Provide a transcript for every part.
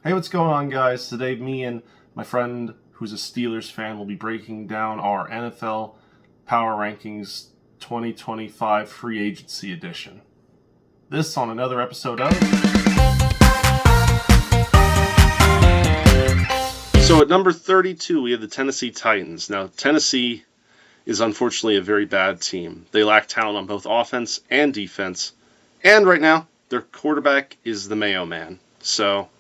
Hey, what's going on, guys? Today, me and my friend, who's a Steelers fan, will be breaking down our NFL Power Rankings 2025 Free Agency Edition. This on another episode of... So at number 32, we have the Tennessee Titans. Now, Tennessee is unfortunately a very bad team. They lack talent on both offense and defense. And right now, their quarterback is the Mayo Man. So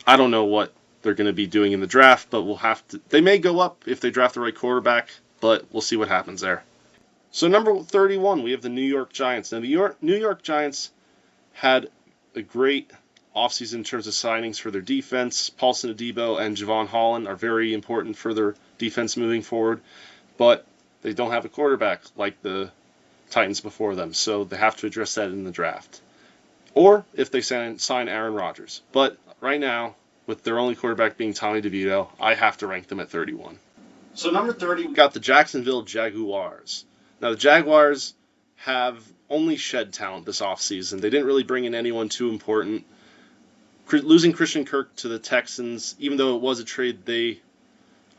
I don't know what they're going to be doing in the draft, but we'll have to. They may go up if they draft the right quarterback, but we'll see what happens there. So number 31, we have the New York Giants. Now, the New York Giants had a great offseason in terms of signings for their defense. Paulson Adebo and Javon Holland are very important for their defense moving forward, but they don't have a quarterback like the Titans before them, so they have to address that in the draft. Or if they sign Aaron Rodgers. But right now, with their only quarterback being Tommy DeVito, I have to rank them at 31. So number 30, we got the Jacksonville Jaguars. Now, the Jaguars have only shed talent this offseason. They didn't really bring in anyone too important. Losing Christian Kirk to the Texans, even though it was a trade they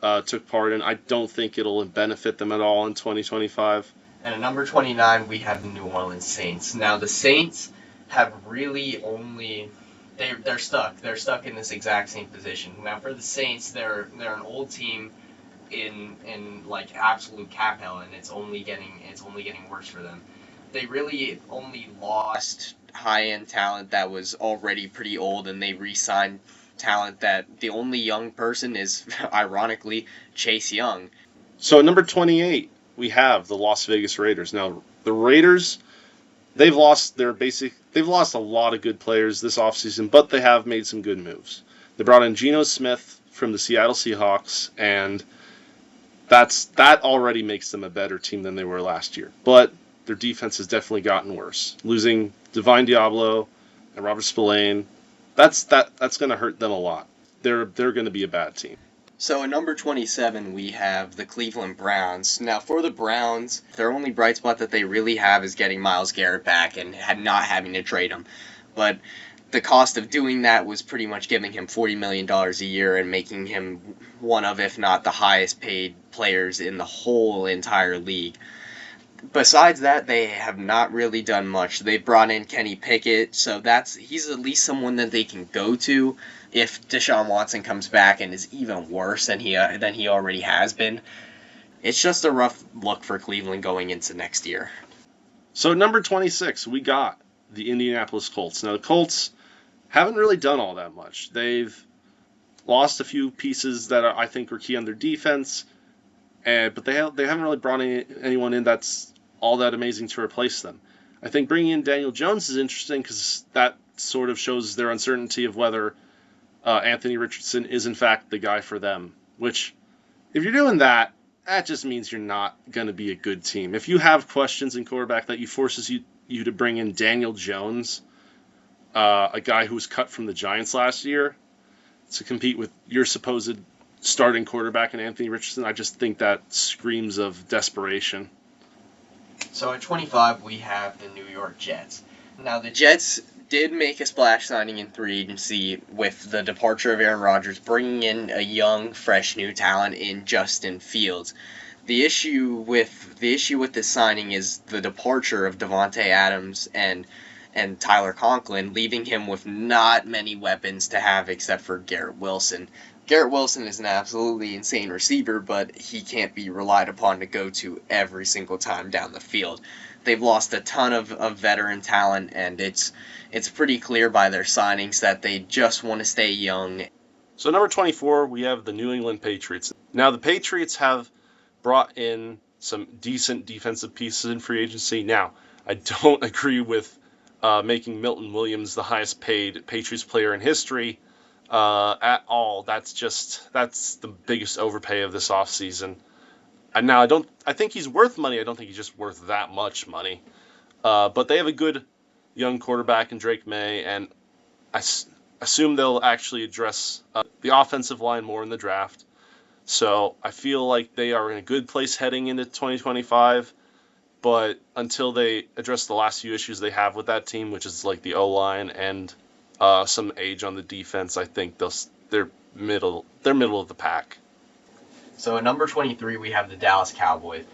took part in, I don't think it'll benefit them at all in 2025. And at number 29, we have the New Orleans Saints. Now, the Saints have really only... They're stuck. They're stuck in this exact same position. Now, for the Saints, they're an old team in like absolute cap hell, and it's only getting worse for them. They really only lost high-end talent that was already pretty old, and they re-signed talent that the only young person is, ironically, Chase Young. So at number 28, we have the Las Vegas Raiders. Now, the Raiders, they've lost a lot of good players this offseason, but they have made some good moves. They brought in Geno Smith from the Seattle Seahawks, and that already makes them a better team than they were last year. But their defense has definitely gotten worse. Losing Divine Diablo and Robert Spillane, that's going to hurt them a lot. They're going to be a bad team. So at number 27, we have the Cleveland Browns. Now, for the Browns, their only bright spot that they really have is getting Myles Garrett back and not having to trade him. But the cost of doing that was pretty much giving him $40 million a year and making him one of, if not the highest paid players in the whole entire league. Besides that, they have not really done much. They've brought in Kenny Pickett, so he's at least someone that they can go to if Deshaun Watson comes back and is even worse than he already has been. It's just a rough look for Cleveland going into next year. So at number 26, we got the Indianapolis Colts. Now, the Colts haven't really done all that much. They've lost a few pieces that I think are key on their defense, but they haven't really brought anyone in that's all that amazing to replace them. I think bringing in Daniel Jones is interesting because that sort of shows their uncertainty of whether Anthony Richardson is in fact the guy for them, which if you're doing that just means you're not going to be a good team. If you have questions in quarterback, that forces you to bring in Daniel Jones, a guy who was cut from the Giants last year, to compete with your supposed starting quarterback in Anthony Richardson, I just think that screams of desperation. So at 25, we have the New York Jets. Now, the Jets did make a splash signing in free agency with the departure of Aaron Rodgers, bringing in a young, fresh, new talent in Justin Fields. The issue with this signing is the departure of Devontae Adams and Tyler Conklin, leaving him with not many weapons to have except for Garrett Wilson. Garrett Wilson is an absolutely insane receiver, but he can't be relied upon to go to every single time down the field. They've lost a ton of veteran talent, and it's pretty clear by their signings that they just want to stay young. So number 24, we have the New England Patriots. Now, the Patriots have brought in some decent defensive pieces in free agency. Now, I don't agree with making Milton Williams the highest paid Patriots player in history at all. That's the biggest overpay of this offseason. And now I think he's worth money. I don't think he's just worth that much money. But they have a good young quarterback in Drake May, and I assume they'll actually address the offensive line more in the draft. So I feel like they are in a good place heading into 2025. But until they address the last few issues they have with that team, which is like the O-line and some age on the defense. I think they're middle of the pack. So at number 23, we have the Dallas Cowboys.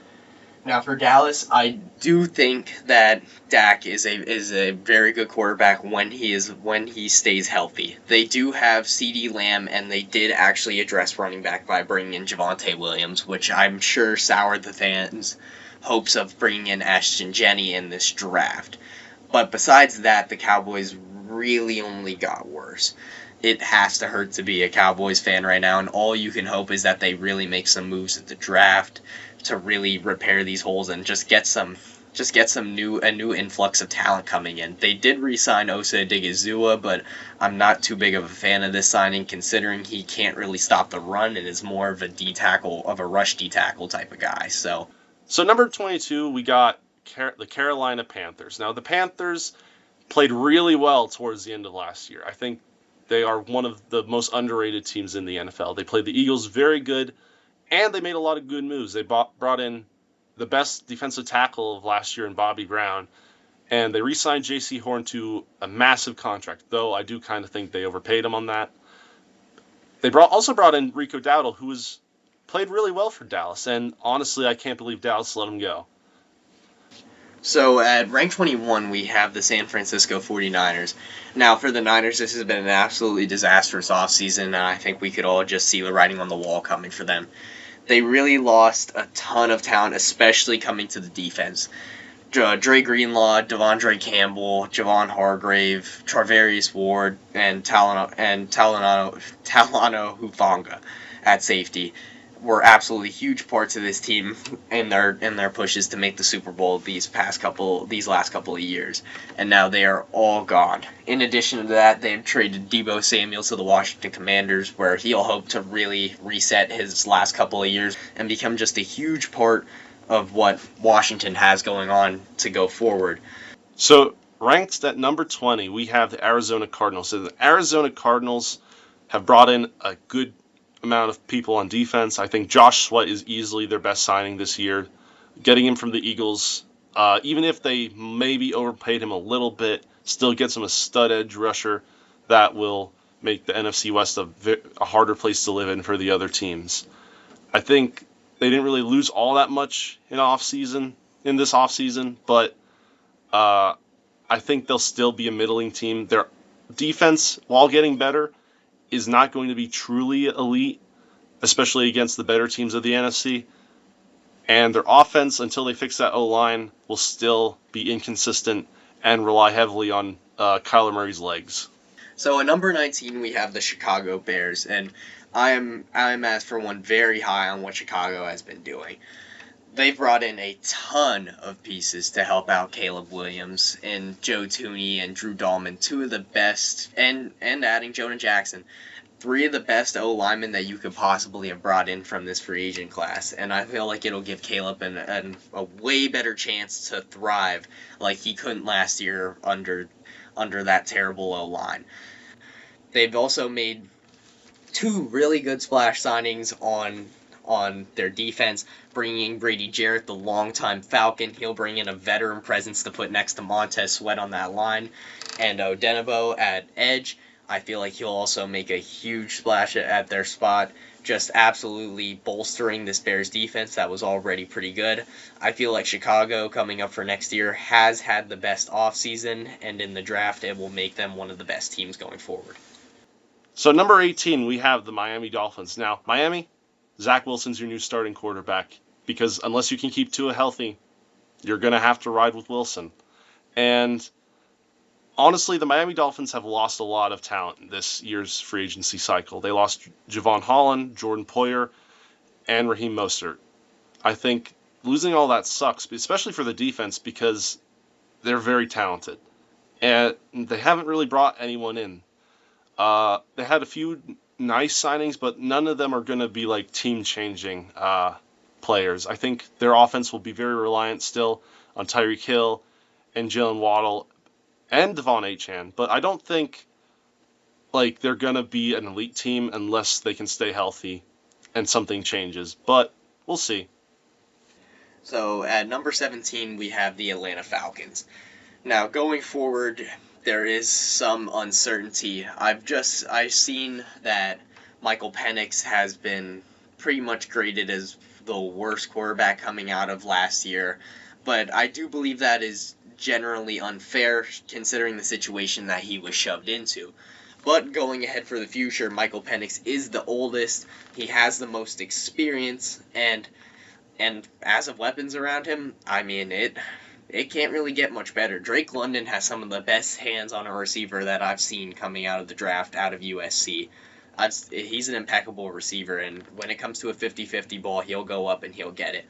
Now for Dallas, I do think that Dak is a very good quarterback when he stays healthy. They do have CeeDee Lamb, and they did actually address running back by bringing in Javonte Williams, which I'm sure soured the fans' hopes of bringing in Ashton Jenney in this draft. But besides that, the Cowboys really only got worse. It has to hurt to be a Cowboys fan right now, and all you can hope is that they really make some moves at the draft to really repair these holes and just get a new influx of talent coming in. They did re-sign Osa Odigizua, but I'm not too big of a fan of this signing, considering he can't really stop the run and is more of a rush D tackle type of guy. So number 22, we got the Carolina Panthers. Now the Panthers played really well towards the end of last year. I think they are one of the most underrated teams in the NFL. They played the Eagles very good, and they made a lot of good moves. They brought in the best defensive tackle of last year in Bobby Brown, and they re-signed J.C. Horn to a massive contract, though I do kind of think they overpaid him on that. They also brought in Rico Dowdle, who played really well for Dallas, and honestly, I can't believe Dallas let him go. So at rank 21, we have the San Francisco 49ers. Now, for the Niners, this has been an absolutely disastrous offseason, and I think we could all just see the writing on the wall coming for them. They really lost a ton of talent, especially coming to the defense. Dre Greenlaw, Devondre Campbell, Javon Hargrave, Charvarius Ward, and Talanoa Hufanga at safety were absolutely huge parts of this team in their pushes to make the Super Bowl these last couple of years, and now they are all gone. In addition to that, they've traded Deebo Samuel to the Washington Commanders, where he'll hope to really reset his last couple of years and become just a huge part of what Washington has going on to go forward. So ranked at number 20, we have the Arizona Cardinals. So the Arizona Cardinals have brought in a good amount of people on defense. I think Josh Sweat is easily their best signing this year. Getting him from the Eagles, even if they maybe overpaid him a little bit, still gets him a stud edge rusher that will make the NFC West a harder place to live in for the other teams. I think they didn't really lose all that much in this offseason, but I think they'll still be a middling team. Their defense, while getting better, is not going to be truly elite, especially against the better teams of the NFC. And their offense, until they fix that O-line, will still be inconsistent and rely heavily on Kyler Murray's legs. So at number 19, we have the Chicago Bears, and I'm as for one very high on what Chicago has been doing. They've brought in a ton of pieces to help out Caleb Williams and Joe Thuney and Drew Dahlman, two of the best, and adding Jonah Jackson, three of the best O-linemen that you could possibly have brought in from this free agent class. And I feel like it'll give Caleb a way better chance to thrive like he couldn't last year under that terrible O-line. They've also made two really good splash signings on their defense, bringing Brady Jarrett, the longtime Falcon. He'll bring in a veteran presence to put next to Montez Sweat on that line, and Odenigbo at edge. I feel like he'll also make a huge splash at their spot, just absolutely bolstering this Bears defense that was already pretty good. I feel like Chicago, coming up for next year, has had the best offseason, and in the draft, it will make them one of the best teams going forward. So number 18, we have the Miami Dolphins. Now, Miami, Zach Wilson's your new starting quarterback, because unless you can keep Tua healthy, you're going to have to ride with Wilson. And honestly, the Miami Dolphins have lost a lot of talent this year's free agency cycle. They lost Javon Holland, Jordan Poyer, and Raheem Mostert. I think losing all that sucks, especially for the defense, because they're very talented. And they haven't really brought anyone in. They had a few nice signings, but none of them are going to be like team-changing players. I think their offense will be very reliant still on Tyreek Hill and Jalen Waddle and Devon Achane, but I don't think like they're going to be an elite team unless they can stay healthy and something changes, but we'll see. So at number 17, we have the Atlanta Falcons. Now, going forward, there is some uncertainty. I've seen that Michael Penix has been pretty much graded as the worst quarterback coming out of last year, but I do believe that is generally unfair considering the situation that he was shoved into. But going ahead for the future, Michael Penix is the oldest, he has the most experience, and as of weapons around him, I mean, it can't really get much better. Drake London has some of the best hands on a receiver that I've seen coming out of the draft out of USC. He's an impeccable receiver, and when it comes to a 50-50 ball, he'll go up and he'll get it.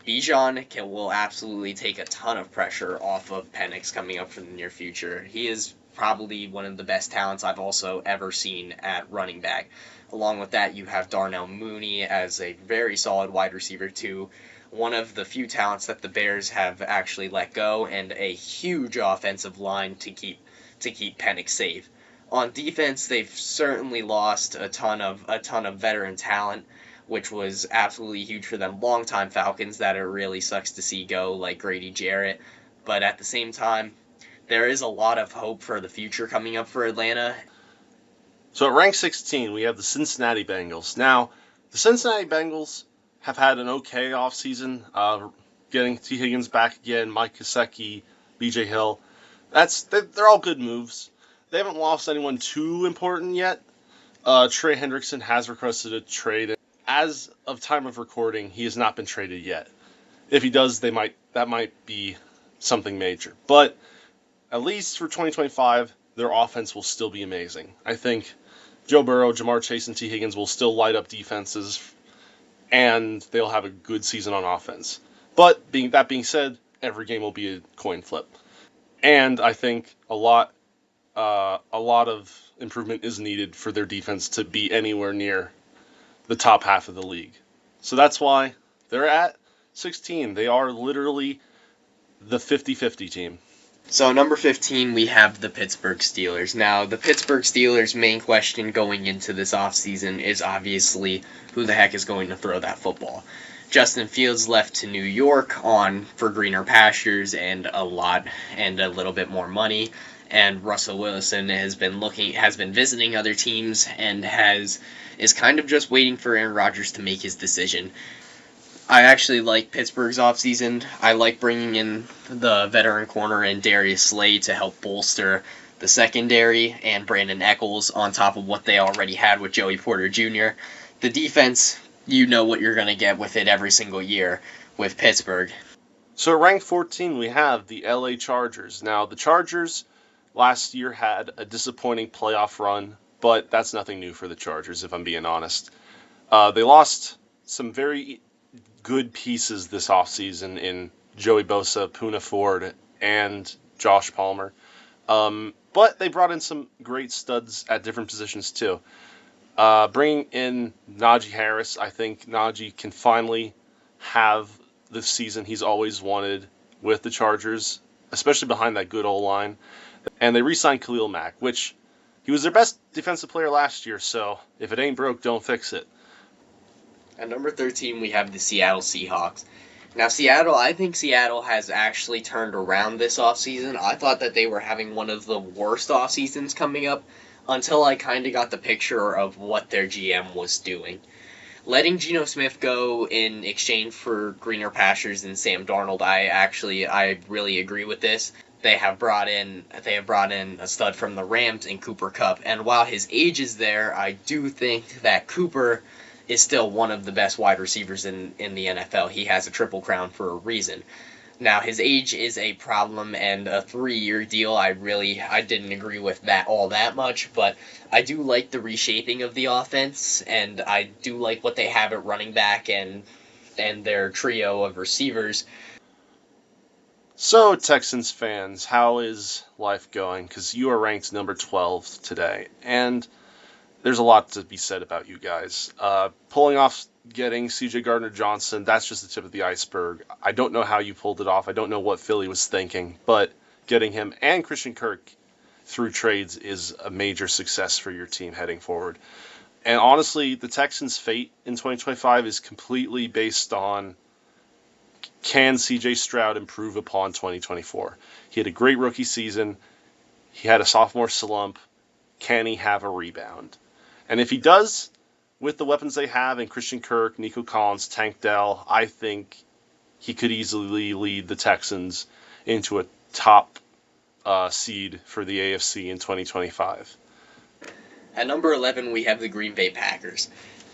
Bijan will absolutely take a ton of pressure off of Penix coming up for the near future. He is probably one of the best talents I've also ever seen at running back. Along with that, you have Darnell Mooney as a very solid wide receiver too. One of the few talents that the Bears have actually let go, and a huge offensive line to keep Penix safe. On defense, they've certainly lost a ton of veteran talent, which was absolutely huge for them. Longtime Falcons that it really sucks to see go, like Grady Jarrett. But at the same time, there is a lot of hope for the future coming up for Atlanta. So at rank 16, we have the Cincinnati Bengals. Now, the Cincinnati Bengals have had an okay offseason, getting T. Higgins back again, Mike Gesicki, B.J. Hill. They're all good moves. They haven't lost anyone too important yet. Trey Hendrickson has requested a trade. As of time of recording, he has not been traded yet. If he does, that might be something major. But at least for 2025, their offense will still be amazing. I think Joe Burrow, Jamar Chase, and T. Higgins will still light up defenses, and they'll have a good season on offense. But that being said, every game will be a coin flip. And I think a lot of improvement is needed for their defense to be anywhere near the top half of the league. So that's why they're at 16. They are literally the 50-50 team. So number 15, we have the Pittsburgh Steelers. Now, the Pittsburgh Steelers' main question going into this offseason is obviously who the heck is going to throw that football. Justin Fields left to New York for greener pastures and a little bit more money. And Russell Wilson has been visiting other teams and is kind of just waiting for Aaron Rodgers to make his decision. I actually like Pittsburgh's offseason. I like bringing in the veteran corner and Darius Slay to help bolster the secondary, and Brandon Echols on top of what they already had with Joey Porter Jr. The defense, you know what you're going to get with it every single year with Pittsburgh. So at rank 14, we have the LA Chargers. Now, the Chargers last year had a disappointing playoff run, but that's nothing new for the Chargers, if I'm being honest. They lost some very good pieces this offseason in Joey Bosa, Poona Ford, and Josh Palmer. But they brought in some great studs at different positions too. Bringing in Najee Harris, I think Najee can finally have the season he's always wanted with the Chargers, especially behind that good O-line. And they re-signed Khalil Mack, which he was their best defensive player last year, so if it ain't broke, don't fix it. At number 13, we have the Seattle Seahawks. Now, I think Seattle has actually turned around this offseason. I thought that they were having one of the worst offseasons coming up until I kind of got the picture of what their GM was doing. Letting Geno Smith go in exchange for greener pastures and Sam Darnold, I really agree with this. They have brought in a stud from the Rams in Cooper Kupp, and while his age is there, I do think that Cooper is still one of the best wide receivers in the NFL. He has a triple crown for a reason. Now, his age is a problem, and a 3-year deal, I didn't agree with that all that much, but I do like the reshaping of the offense, and I do like what they have at running back and their trio of receivers. So, Texans fans, how is life going? Because you are ranked number 12 today, and there's a lot to be said about you guys. Pulling off getting C.J. Gardner-Johnson, that's just the tip of the iceberg. I don't know how you pulled it off. I don't know what Philly was thinking, but getting him and Christian Kirk through trades is a major success for your team heading forward. And honestly, the Texans' fate in 2025 is completely based on, can C.J. Stroud improve upon 2024? He had a great rookie season. He had a sophomore slump. Can he have a rebound? And if he does, with the weapons they have in Christian Kirk, Nico Collins, Tank Dell, I think he could easily lead the Texans into a top seed for the AFC in 2025. At number 11, we have the Green Bay Packers.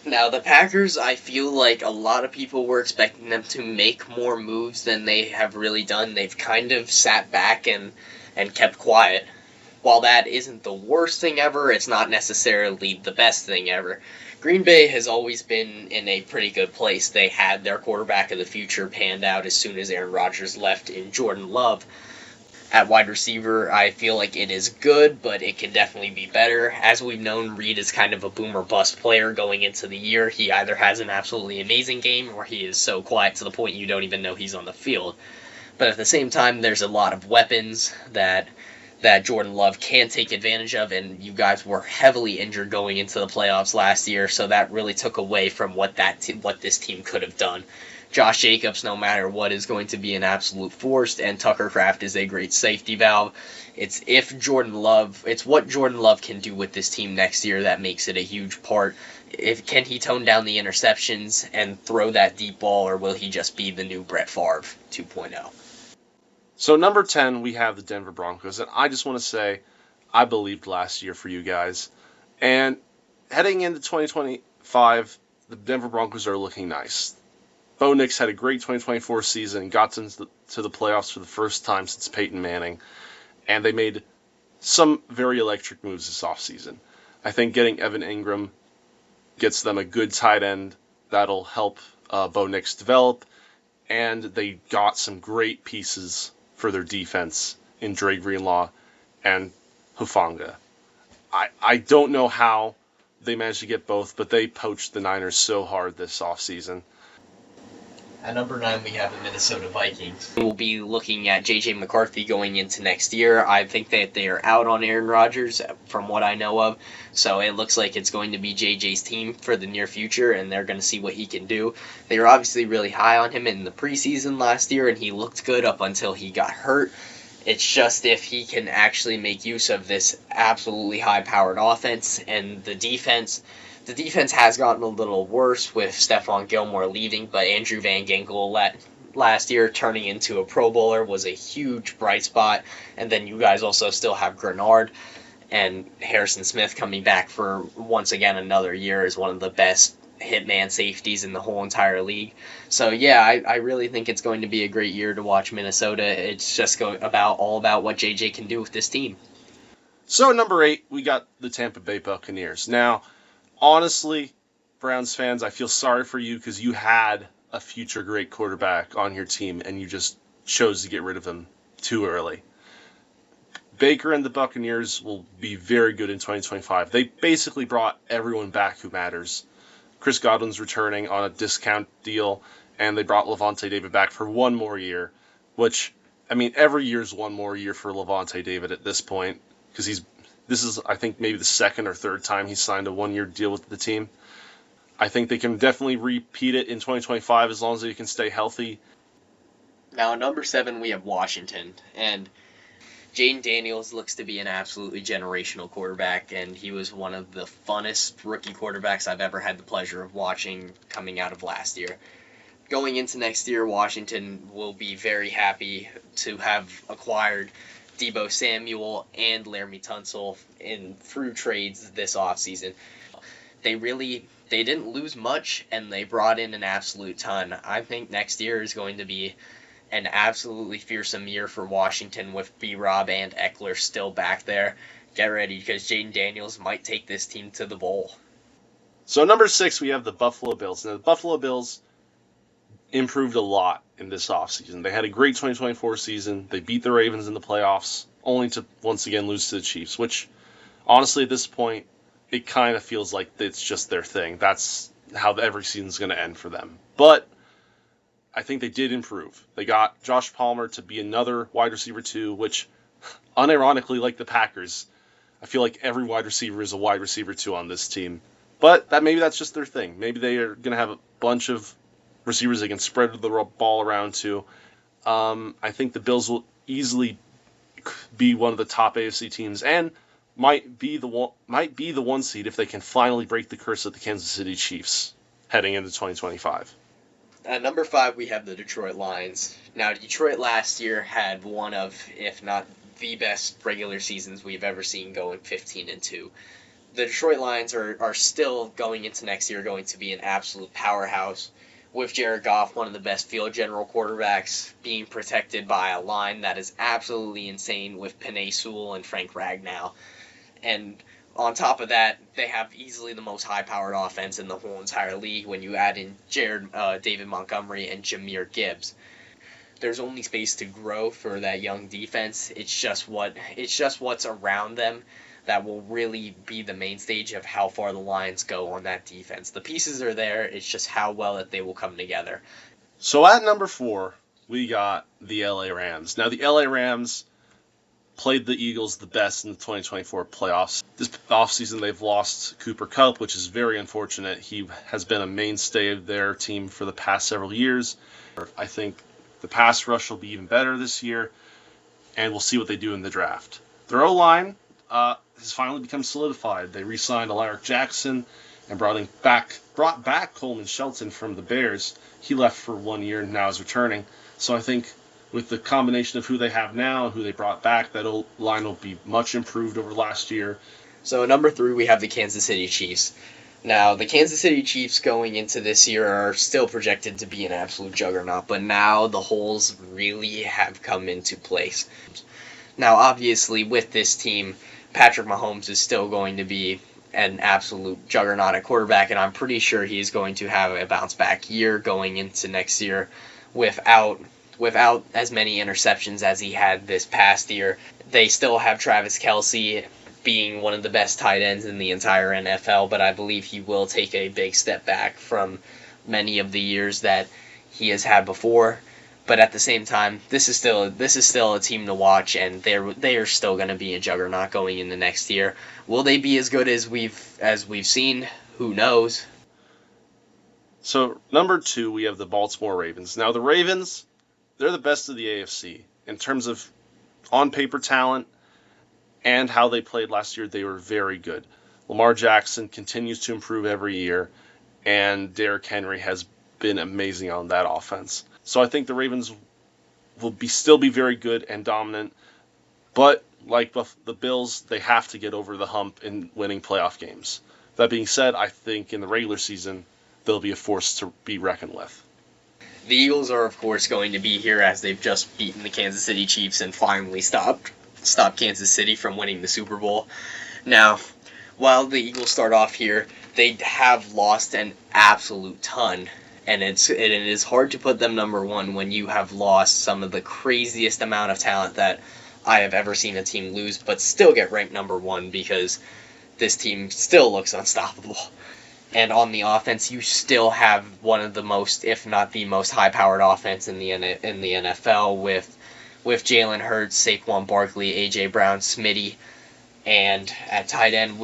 Now, the Packers, I feel like a lot of people were expecting them to make more moves than they have really done. They've kind of sat back and kept quiet. While that isn't the worst thing ever, it's not necessarily the best thing ever. Green Bay has always been in a pretty good place. They had their quarterback of the future panned out as soon as Aaron Rodgers left in Jordan Love. At wide receiver, I feel like it is good, but it can definitely be better. As we've known, Reed is kind of a boom or bust player going into the year. He either has an absolutely amazing game or he is so quiet to the point you don't even know he's on the field. But at the same time, there's a lot of weapons that Jordan Love can take advantage of, and you guys were heavily injured going into the playoffs last year, so that really took away from what this team could have done. Josh Jacobs, no matter what, is going to be an absolute force, and Tucker Kraft is a great safety valve. It's what Jordan Love can do with this team next year that makes it a huge part. Can he tone down the interceptions and throw that deep ball, or will he just be the new Brett Favre 2.0? So number 10, we have the Denver Broncos, and I just want to say I believed last year for you guys. And heading into 2025, the Denver Broncos are looking nice. Bo Nix had a great 2024 season and got to the playoffs for the first time since Peyton Manning, and they made some very electric moves this offseason. I think getting Evan Ingram gets them a good tight end that'll help Bo Nix develop, and they got some great pieces for their defense in Dre Greenlaw and Hufanga. I don't know how they managed to get both, but they poached the Niners so hard this offseason. At number 9, we have the Minnesota Vikings. We'll be looking at J.J. McCarthy going into next year. I think that they are out on Aaron Rodgers, from what I know of. So it looks like it's going to be J.J.'s team for the near future, and they're going to see what he can do. They were obviously really high on him in the preseason last year, and he looked good up until he got hurt. It's just if he can actually make use of this absolutely high-powered offense and the defense. The defense has gotten a little worse with Stephon Gilmore leaving, but Andrew Van Ginkel last year turning into a Pro Bowler was a huge bright spot. And then you guys also still have Grenard and Harrison Smith coming back for, once again, another year as one of the best hitman safeties in the whole entire league. So, yeah, I really think it's going to be a great year to watch Minnesota. It's just all about what JJ can do with this team. So, at number 8, we got the Tampa Bay Buccaneers. Now, honestly, Browns fans, I feel sorry for you because you had a future great quarterback on your team and you just chose to get rid of him too early. Baker and the Buccaneers will be very good in 2025. They basically brought everyone back who matters. Chris Godwin's returning on a discount deal, and they brought Levante David back for one more year, which, I mean, every year's one more year for Levante David at this point because this is, I think, maybe the second or third time he's signed a one-year deal with the team. I think they can definitely repeat it in 2025 as long as they can stay healthy. Now, at number 7, we have Washington, and Jaden Daniels looks to be an absolutely generational quarterback, and he was one of the funnest rookie quarterbacks I've ever had the pleasure of watching coming out of last year. Going into next year, Washington will be very happy to have acquired Deebo Samuel and Laramie Tunsil through trades this offseason. They didn't lose much, and they brought in an absolute ton. I think next year is going to be an absolutely fearsome year for Washington with B-Rob and Eckler still back there. Get ready, because Jaden Daniels might take this team to the bowl. So number 6, we have the Buffalo Bills. Now, the Buffalo Bills improved a lot in this offseason. They had a great 2024 season. They beat the Ravens in the playoffs, only to once again lose to the Chiefs, which, honestly, at this point, it kind of feels like it's just their thing. That's how every season's going to end for them. But I think they did improve. They got Josh Palmer to be another wide receiver 2, which, unironically, like the Packers, I feel like every wide receiver is a wide receiver 2 on this team. But maybe that's just their thing. Maybe they are going to have a bunch of receivers they can spread the ball around to. I think the Bills will easily be one of the top AFC teams and might be the one seed if they can finally break the curse of the Kansas City Chiefs heading into 2025. At number 5, we have the Detroit Lions. Now, Detroit last year had one of, if not the best regular seasons we've ever seen, going 15-2. The Detroit Lions are still going into next year going to be an absolute powerhouse, with Jared Goff, one of the best field general quarterbacks, being protected by a line that is absolutely insane with Penei Sewell and Frank Ragnow. And on top of that, they have easily the most high-powered offense in the whole entire league when you add in David Montgomery and Jahmyr Gibbs. There's only space to grow for that young defense. It's just what's around them that will really be the main stage of how far the Lions go on that defense. The pieces are there. It's just how well that they will come together. So at number 4, we got the LA Rams. Now, the LA Rams played the Eagles the best in the 2024 playoffs. This offseason, they've lost Cooper Kupp, which is very unfortunate. He has been a mainstay of their team for the past several years. I think the pass rush will be even better this year, and we'll see what they do in the draft. Their O-line has finally become solidified. They re-signed Alaric Jackson and brought back Coleman Shelton from the Bears. He left for 1 year and now is returning. So I think with the combination of who they have now and who they brought back, that line will be much improved over last year. So at number 3, we have the Kansas City Chiefs. Now, the Kansas City Chiefs going into this year are still projected to be an absolute juggernaut, but now the holes really have come into place. Now, obviously, with this team, Patrick Mahomes is still going to be an absolute juggernaut at quarterback, and I'm pretty sure he's going to have a bounce-back year going into next year without as many interceptions as he had this past year. They still have Travis Kelce being one of the best tight ends in the entire NFL, but I believe he will take a big step back from many of the years that he has had before. But at the same time, this is still a team to watch, and they are still going to be a juggernaut going into next year. Will they be as good as we've seen? Who knows? So number 2, we have the Baltimore Ravens. Now the Ravens, they're the best of the AFC in terms of on-paper talent and how they played last year. They were very good. Lamar Jackson continues to improve every year, and Derrick Henry has been amazing on that offense. So I think the Ravens will still be very good and dominant, but like the Bills, they have to get over the hump in winning playoff games. That being said, I think in the regular season, they'll be a force to be reckoned with. The Eagles are, of course, going to be here as they've just beaten the Kansas City Chiefs and finally stopped Kansas City from winning the Super Bowl. Now, while the Eagles start off here, they have lost an absolute ton, and it is hard to put them number 1 when you have lost some of the craziest amount of talent that I have ever seen a team lose, but still get ranked number 1 because this team still looks unstoppable. And on the offense, you still have one of the most, if not the most high-powered offense in the NFL with Jalen Hurts, Saquon Barkley, A.J. Brown, Smitty, and at tight end,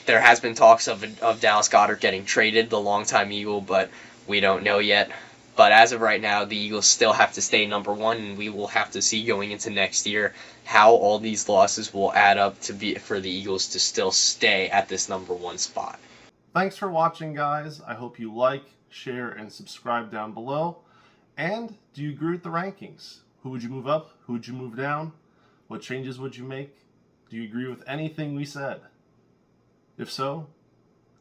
there has been talks of Dallas Goedert getting traded, the longtime Eagle, but we don't know yet. But as of right now, the Eagles still have to stay number 1, and we will have to see going into next year how all these losses will add up for the Eagles to still stay at this number 1 spot. Thanks for watching, guys. I hope you like, share, and subscribe down below. And do you agree with the rankings? Who would you move up? Who would you move down? What changes would you make? Do you agree with anything we said? If so,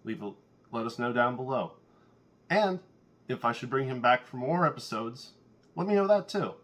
let us know down below. And if I should bring him back for more episodes, let me know that too.